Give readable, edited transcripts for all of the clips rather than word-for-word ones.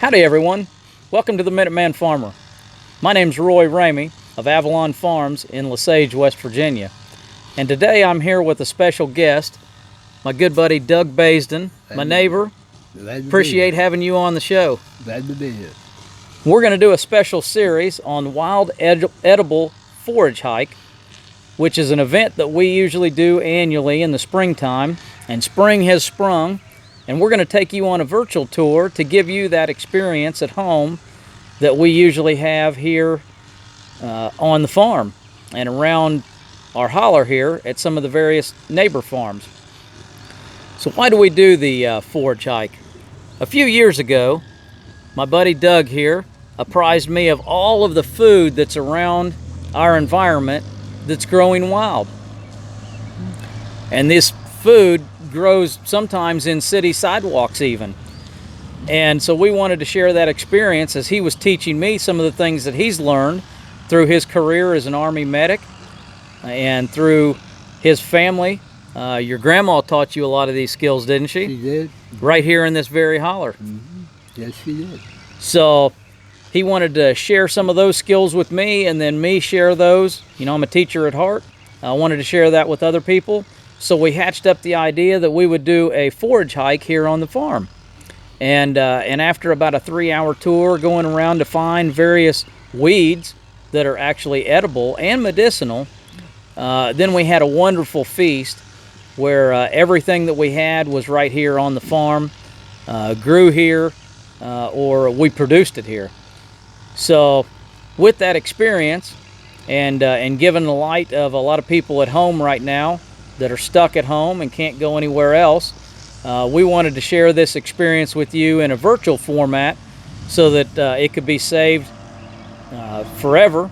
Howdy everyone, welcome to the Minuteman Farmer. My name's Roy Ramey of Avalon Farms in Lesage, West Virginia. And today I'm here with a special guest, my good buddy Doug Baisden, my neighbor. Appreciate having you on the show. Glad to be here. We're going to do a special series on Wild Edible Forage Hike, which is an event that we usually do annually in the springtime. And spring has sprung, and we're going to take you on a virtual tour to give you that experience at home that we usually have here on the farm and around our holler here at some of the various neighbor farms. So why do we do the forage hike? A few years ago, my buddy Doug here apprised me of all of the food that's around our environment that's growing wild. And this food grows sometimes in city sidewalks even. And so we wanted to share that experience as he was teaching me some of the things that he's learned through his career as an Army medic and through his family. Your grandma taught you a lot of these skills, didn't she? She did. Right here in this very holler. Mm-hmm. Yes, she did. So he wanted to share some of those skills with me and then me share those. You know, I'm a teacher at heart. I wanted to share that with other people. So we hatched up the idea that we would do a forage hike here on the farm. And after about a 3-hour tour going around to find various weeds that are actually edible and medicinal, then we had a wonderful feast where everything that we had was right here on the farm, grew here, or we produced it here. So with that experience and given the light of a lot of people at home right now that are stuck at home and can't go anywhere else, we wanted to share this experience with you in a virtual format so that it could be saved forever.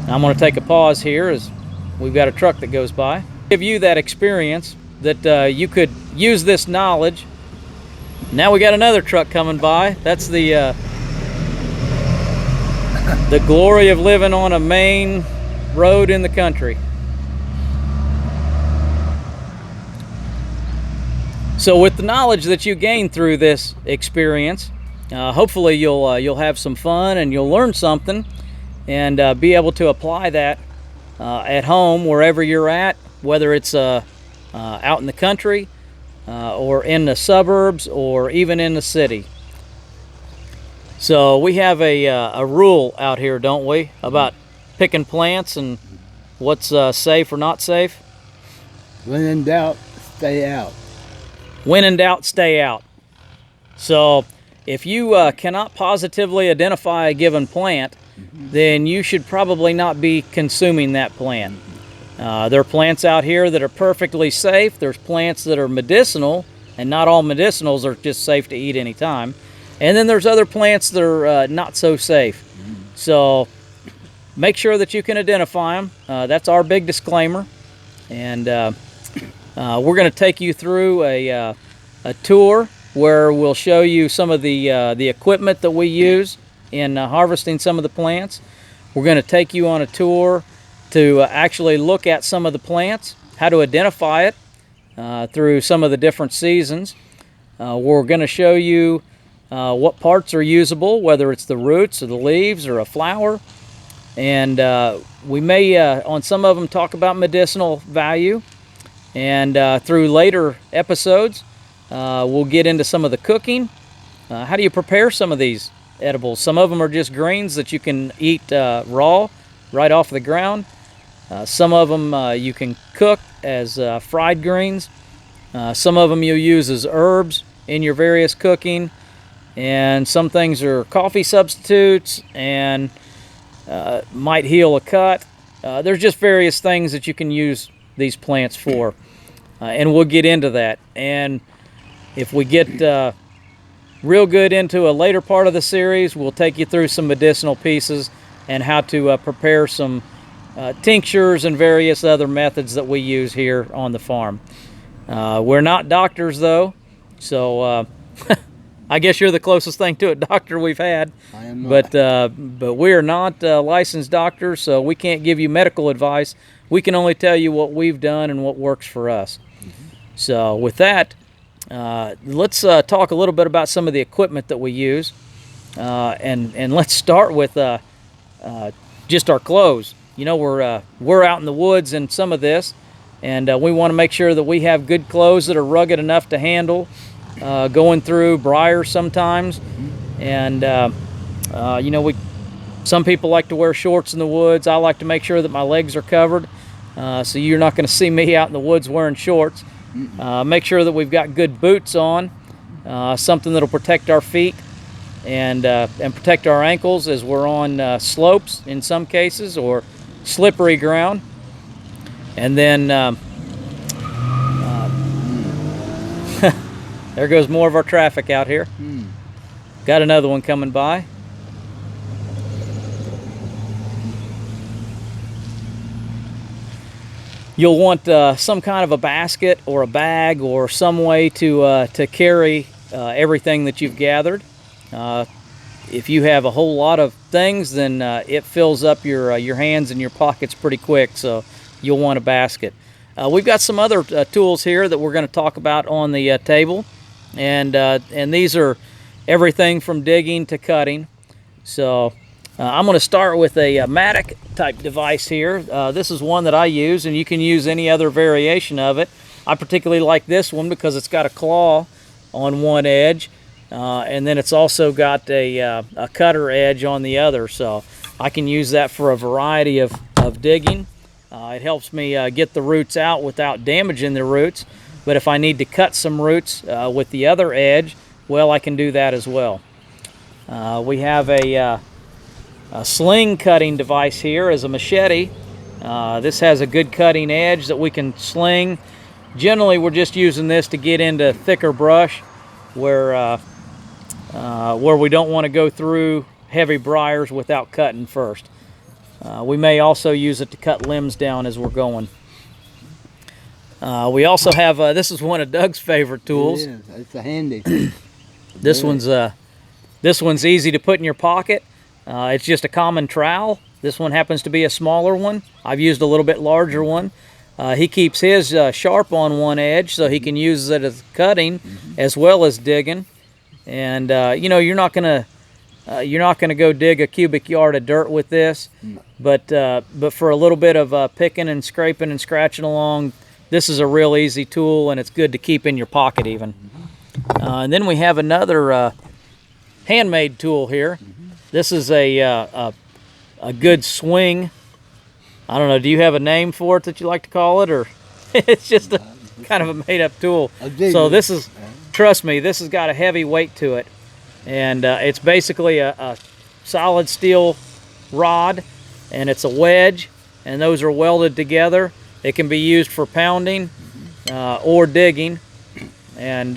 I'm going to take a pause here as we've got a truck that goes by. Give you that experience that you could use this knowledge. Now we got another truck coming by. That's the glory of living on a main road in the country. So with the knowledge that you gain through this experience, hopefully you'll have some fun and you'll learn something and be able to apply that at home wherever you're at, whether it's out in the country or in the suburbs or even in the city. So we have a rule out here, don't we, about picking plants and what's safe or not safe? When in doubt, stay out. When in doubt, stay out. So if you cannot positively identify a given plant, then you should probably not be consuming that plant. There are plants out here that are perfectly safe. There's plants that are medicinal, and not all medicinals are just safe to eat anytime. And then there's other plants that are not so safe. So make sure that you can identify them. That's our big disclaimer. And we're going to take you through a tour where we'll show you some of the equipment that we use in harvesting some of the plants. We're going to take you on a tour to actually look at some of the plants, how to identify it through some of the different seasons. We're going to show you what parts are usable, whether it's the roots or the leaves or a flower. And we may, on some of them, talk about medicinal value. And through later episodes, we'll get into some of the cooking. How do you prepare some of these edibles? Some of them are just greens that you can eat raw, right off the ground. Some of them you can cook as fried greens. Some of them you'll use as herbs in your various cooking. And some things are coffee substitutes and might heal a cut. There's just various things that you can use these plants for. And we'll get into that. And if we get real good into a later part of the series, we'll take you through some medicinal pieces and how to prepare some tinctures and various other methods that we use here on the farm. We're not doctors though, so I guess you're the closest thing to a doctor we've had. I am not. But we are not licensed doctors, so we can't give you medical advice. We can only tell you what we've done and what works for us. So with that, let's talk a little bit about some of the equipment that we use, and let's start with just our clothes. You know, we're out in the woods in some of this, and we want to make sure that we have good clothes that are rugged enough to handle going through briars sometimes. And you know, some people like to wear shorts in the woods. I like to make sure that my legs are covered, so you're not going to see me out in the woods wearing shorts. Make sure that we've got good boots on, something that'll protect our feet and protect our ankles as we're on slopes in some cases, or slippery ground. And then there goes more of our traffic out here. Got another one coming by. You'll want some kind of a basket or a bag or some way to carry everything that you've gathered. If you have a whole lot of things, then it fills up your hands and your pockets pretty quick, so you'll want a basket. We've got some other tools here that we're going to talk about on the table, and these are everything from digging to cutting. So I'm going to start with a mattock type device here. This is one that I use, and you can use any other variation of it. I particularly like this one because it's got a claw on one edge, and then it's also got a cutter edge on the other, so I can use that for a variety of digging. It helps me get the roots out without damaging the roots, but if I need to cut some roots with the other edge, well, I can do that as well. We have a sling cutting device here as a machete. This has a good cutting edge that we can sling. Generally, we're just using this to get into thicker brush where we don't want to go through heavy briars without cutting first. We may also use it to cut limbs down as we're going. We also have, this is one of Doug's favorite tools. It is. It's a handy. This one's easy to put in your pocket. It's just a common trowel. This one happens to be a smaller one. I've used a little bit larger one. He keeps his sharp on one edge, so he can use it as cutting as well as digging. And you know, you're not gonna go dig a cubic yard of dirt with this, but for a little bit of picking and scraping and scratching along, this is a real easy tool, and it's good to keep in your pocket even. And then we have another handmade tool here. This is a good swing. I don't know, do you have a name for it that you like to call it, or it's just a kind of a made-up tool? So this is, trust me, this has got a heavy weight to it, and it's basically a solid steel rod, and it's a wedge, and those are welded together. It can be used for pounding or digging, and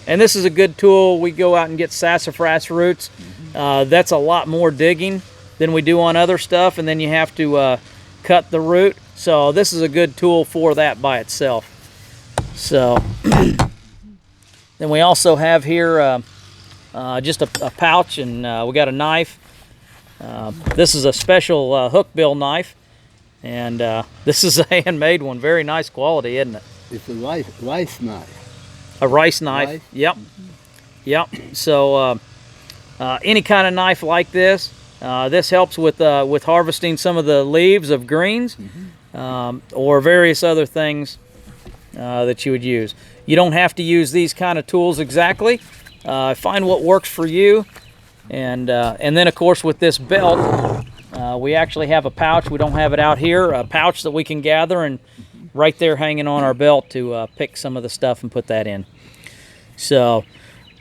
this is a good tool. We go out and get sassafras roots. That's a lot more digging than we do on other stuff, and then you have to cut the root. So this is a good tool for that by itself. So then we also have here just a pouch, and we got a knife. This is a special hook bill knife, and this is a handmade one. Very nice quality, isn't it? It's a rice knife. A rice knife. Rice? Yep. Yep. So any kind of knife like this. This helps with harvesting some of the leaves of greens or various other things that you would use. You don't have to use these kind of tools exactly. Find what works for you, and then of course with this belt, we actually have a pouch. We don't have it out here. A pouch that we can gather and right there hanging on our belt to pick some of the stuff and put that in. So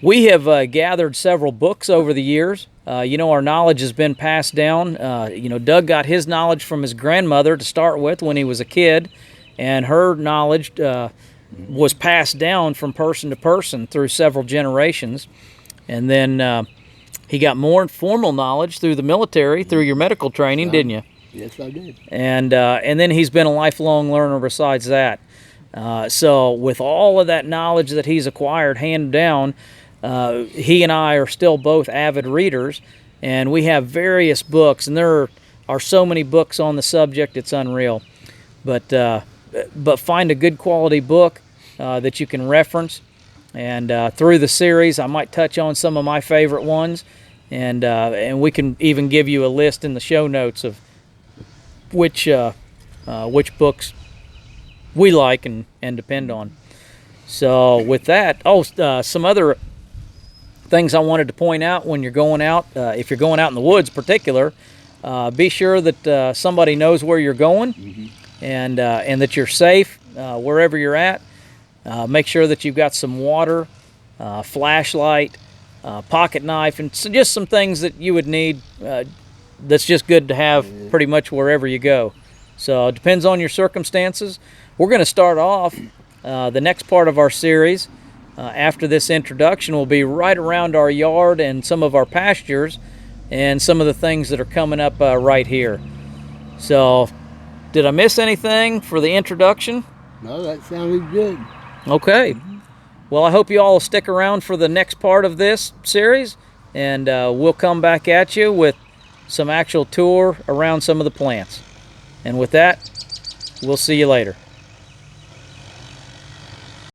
we have gathered several books over the years. You know, our knowledge has been passed down. You know, Doug got his knowledge from his grandmother to start with when he was a kid, and her knowledge was passed down from person to person through several generations. And then he got more formal knowledge through the military, through your medical training, didn't you? Yes, I did. And then he's been a lifelong learner besides that. So with all of that knowledge that he's acquired hand down, he and I are still both avid readers, and we have various books, and there are so many books on the subject, it's unreal. But find a good quality book that you can reference, And through the series, I might touch on some of my favorite ones, and we can even give you a list in the show notes of which books we like and depend on. So with that, some other things I wanted to point out when you're going out, if you're going out in the woods particular, be sure that somebody knows where you're going, and that you're safe wherever you're at. Make sure that you've got some water, flashlight, pocket knife, and just some things that you would need that's just good to have pretty much wherever you go. So it depends on your circumstances. We're going to start off the next part of our series after this introduction will be right around our yard and some of our pastures and some of the things that are coming up right here. So did I miss anything for the introduction? No, that sounded good. Okay. Well, I hope you all will stick around for the next part of this series, and we'll come back at you with some actual tour around some of the plants. And with that, we'll see you later.